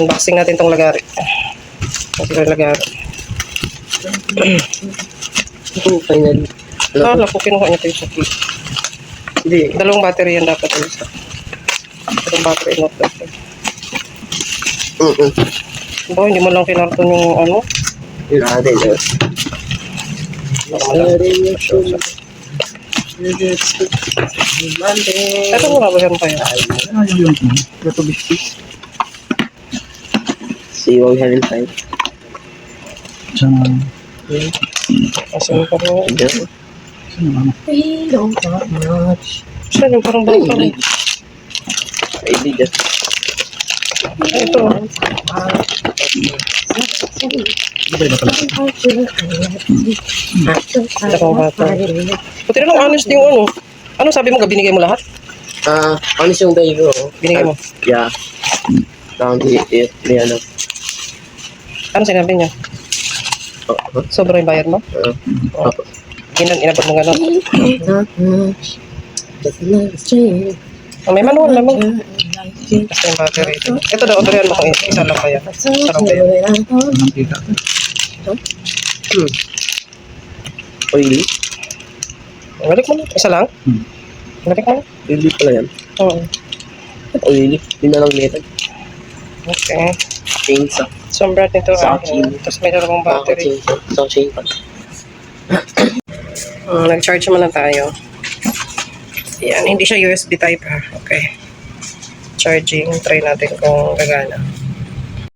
Unboxing natin tong lagari. Ito yung lagari. Finally. Wala po, kinuha niya ito yung sakit. Hindi. Dalawang battery yan dapat yung isa. Dalawang battery not dapat. Ba, hindi mo lang kinarton yung ano? Yun natin. Ito mo nga pa yun? Ito biscuits. See what we have inside. Diyan. Asan pa mo? Diyan. We don't talk much. Saan yung parang bangka? Ay, di dyan. Ito. Iba na pala. Dalawang bata. Buti na lang honest yung ano. Ano sabi mo, binigay mo lahat? Honest yung day ko. Binigay mo? Yeah. Down to it. May ano. Ano sinabi niya? Sobra yung bayad mo? Inabot mo gano'n? Not much. But love is changing. Oh, may manual naman. Basta yung battery. Ito daw, orderan mo kung isa lang kaya. Isa lang kaya. Anong kita? Oily? Balik mo na. Isa lang? Balik mo na. Oily pala yan. Oo. Oily. Yun na lang natin. Okay. Chainsaw. So, ang brand nito. Sa akin. Tapos may dalawang battery. Sa chainsaw. Nag-charge naman lang tayo. Yan, hindi siya USB type ha. Okay. Charging. Try natin kung gagana.